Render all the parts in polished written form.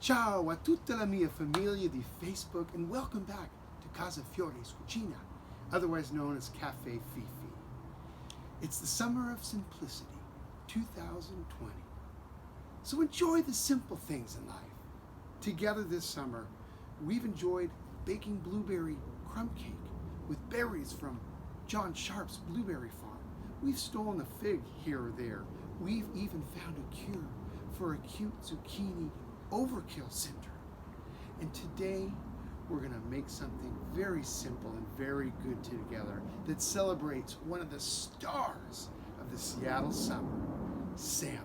Ciao a tutta la mia famiglia di Facebook and welcome back to Casa Fiore's Cucina, otherwise known as Cafe Fifi. It's the summer of simplicity, 2020. So enjoy the simple things in life. Together this summer, we've enjoyed baking blueberry crumb cake with berries from John Sharp's blueberry farm. We've stolen a fig here or there. We've even found a cure for acute zucchini overkill syndrome. And today we're going to make something very simple and very good together that celebrates one of the stars of the Seattle summer, salmon.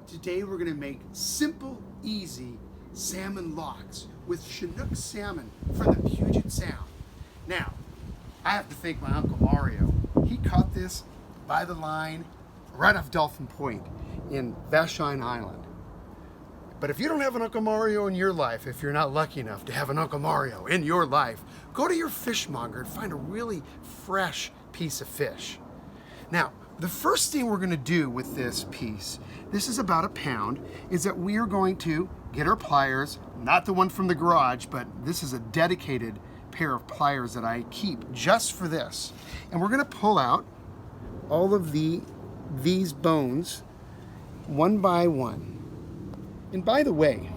Today we're going to make simple, easy salmon lox with Chinook salmon from the Puget Sound. Now, I have to thank my Uncle Mario. He caught this by the line right off Dolphin Point in Vashon Island. But if you don't have an Uncle Mario in your life, if you're not lucky enough to have an Uncle Mario in your life, go to your fishmonger and find a really fresh piece of fish. Now, the first thing we're going to do with this piece, this is about 1 pound, is that we are going to get our pliers, not the one from the garage, but this is a dedicated pair of pliers that I keep just for this. And we're going to pull out all of these bones one by one. And by the way,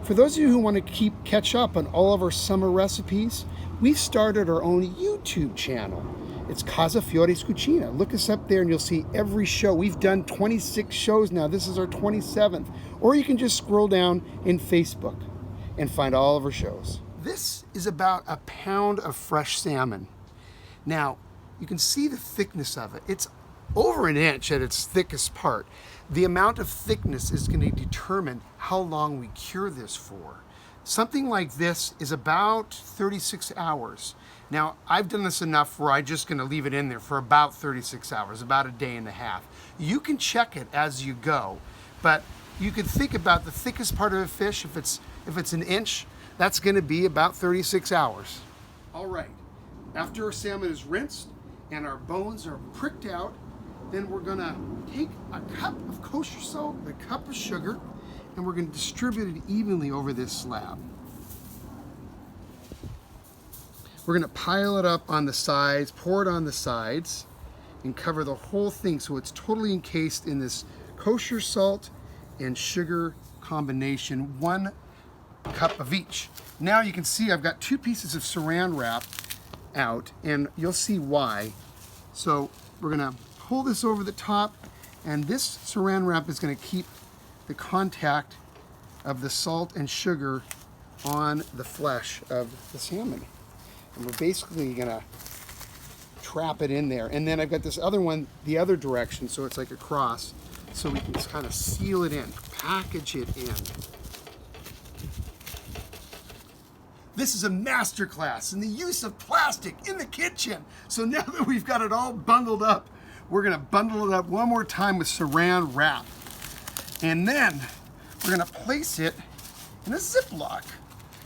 for those of you who want to catch up on all of our summer recipes, we've started our own YouTube channel. It's Casa Fiore's Cucina. Look us up there and you'll see every show. We've done 26 shows now. This is our 27th. Or you can just scroll down in Facebook and find all of our shows. This is about 1 pound of fresh salmon. Now, you can see the thickness of it. It's over 1 inch at its thickest part. The amount of thickness is going to determine how long we cure this for. Something like this is about 36 hours. Now, I've done this enough where I'm just going to leave it in there for about 36 hours, about 1.5 days. You can check it as you go, but you can think about the thickest part of a fish. If it's 1 inch, that's going to be about 36 hours. All right, after our salmon is rinsed and our bones are pricked out, then we're going to take a cup of kosher salt, a cup of sugar, and we're going to distribute it evenly over this slab. We're going to pile it up on the sides, pour it on the sides, and cover the whole thing so it's totally encased in this kosher salt and sugar combination, 1 cup of each. Now you can see I've got 2 pieces of saran wrap out, and you'll see why. So we're going to pull this over the top, and this saran wrap is going to keep the contact of the salt and sugar on the flesh of the salmon. And we're basically going to trap it in there. And then I've got this other one the other direction, so it's like a cross, so we can just kind of seal it in, package it in. This is a masterclass in the use of plastic in the kitchen. So now that we've got it all bundled up, we're going to bundle it up one more time with saran wrap. And then we're going to place it in a Ziploc.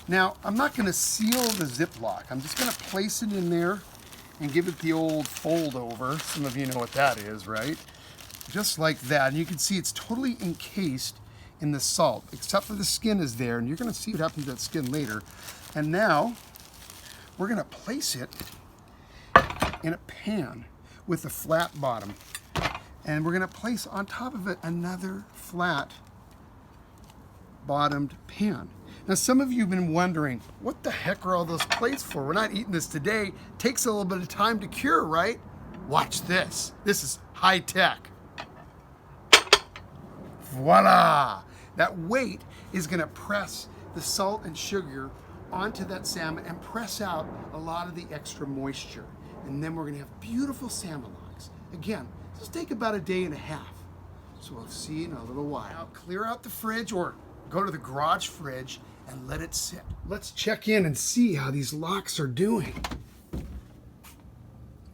Now, I'm not going to seal the Ziploc. I'm just going to place it in there and give it the old fold over. Some of you know what that is, right? Just like that. And you can see it's totally encased in the salt, except for the skin is there. And you're going to see what happens to that skin later. And now we're going to place it in a pan with a flat bottom. And we're going to place on top of it another flat bottomed pan. Now, some of you have been wondering, what the heck are all those plates for? We're not eating this today. It takes a little bit of time to cure, right? Watch this. This is high tech. Voila! That weight is going to press the salt and sugar onto that salmon and press out a lot of the extra moisture. And then we're going to have beautiful salmon lox. Again, this will take about 1.5 days. So we'll see you in a little while. Now, clear out the fridge or go to the garage fridge and let it sit. Let's check in and see how these lox are doing.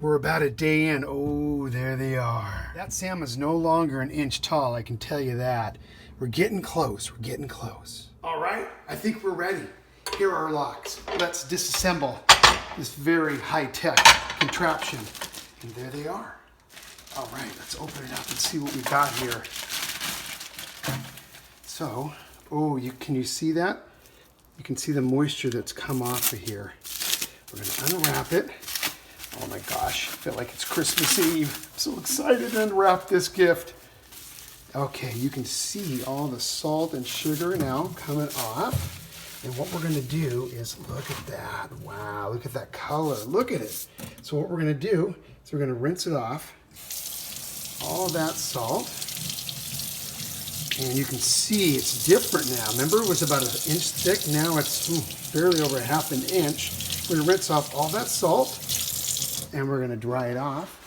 We're about 1 day in. Oh, there they are. That salmon's no longer 1 inch tall, I can tell you that. We're getting close, we're getting close. All right, I think we're ready. Here are our lox. Let's disassemble this very high-tech contraption. And there they are. All right, let's open it up and see what we've got here. So, Oh, can you see that? You can see the moisture that's come off of here. We're gonna unwrap it. Oh my gosh, I feel like it's Christmas Eve. I'm so excited to unwrap this gift. Okay, you can see all the salt and sugar now coming off. And what we're gonna do is, look at that. Wow, look at that color, look at it. So what we're gonna do is we're gonna rinse it off, all that salt. And you can see it's different now. Remember, it was about 1 inch thick. Now it's barely over 1/2 inch. We're gonna rinse off all that salt and we're gonna dry it off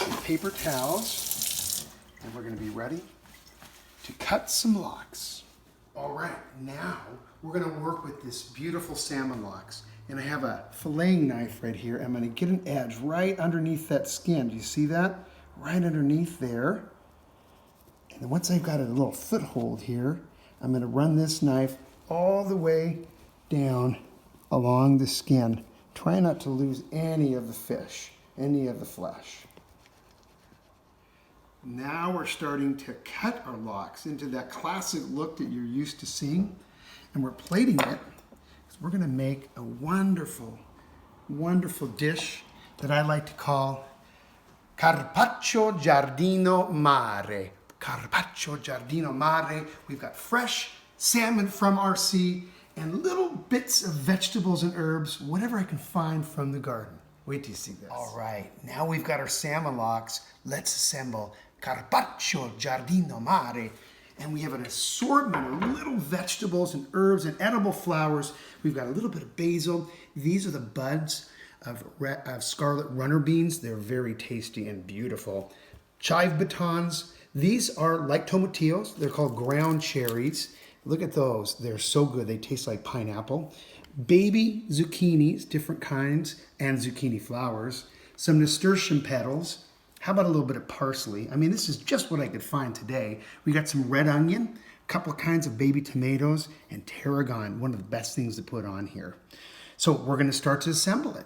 with paper towels. And we're gonna be ready to cut some lox. All right, now we're gonna work with this beautiful salmon lox. And I have a filleting knife right here. I'm gonna get an edge right underneath that skin. Do you see that? Right underneath there. And then once I've got a little foothold here, I'm gonna run this knife all the way down along the skin. Try not to lose any of the fish, any of the flesh. Now we're starting to cut our lox into that classic look that you're used to seeing. And we're plating it because we're gonna make a wonderful, wonderful dish that I like to call Carpaccio Giardino Mare. Carpaccio Giardino Mare. We've got fresh salmon from our sea and little bits of vegetables and herbs, whatever I can find from the garden. Wait till you see this. All right, now we've got our salmon lox. Let's assemble Carpaccio Giardino Mare. And we have an assortment of little vegetables and herbs and edible flowers. We've got a little bit of basil. These are the buds of scarlet runner beans. They're very tasty and beautiful. Chive batons. These are like tomatillos. They're called ground cherries. Look at those. They're so good. They taste like pineapple. Baby zucchinis, different kinds, and zucchini flowers. Some nasturtium petals. How about a little bit of parsley? I mean, this is just what I could find today. We got some red onion, a couple of kinds of baby tomatoes, and tarragon, one of the best things to put on here. So we're going to start to assemble it.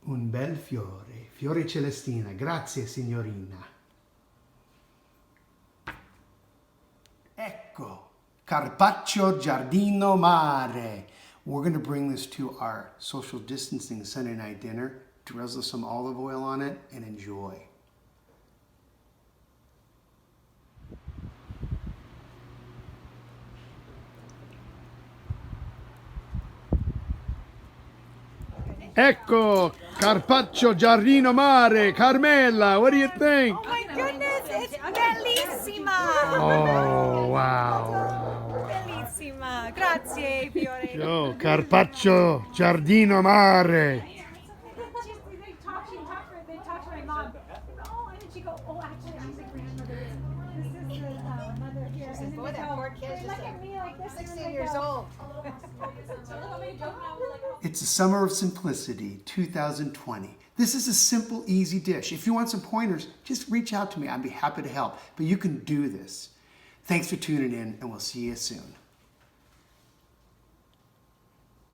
Un bel fiore, fiore celestina, grazie signorina. Ecco, Carpaccio Giardino Mare. We're going to bring this to our social distancing Sunday night dinner, drizzle some olive oil on it, and enjoy. Ecco, Carpaccio Giardino Mare. Carmela, what do you think? Oh my goodness, it's bellissima! Oh, wow. Bellissima, grazie Fiore. Oh, Carpaccio Giardino Mare. They talked to my mom. Oh, and then she go, oh, actually, I'm the grandmother. This is the mother here. And then Boy, that poor kid's they look at me like this. 16 years old. It's the summer of simplicity, 2020. This is a simple, easy dish. If you want some pointers, just reach out to me. I'd be happy to help. But you can do this. Thanks for tuning in, and we'll see you soon.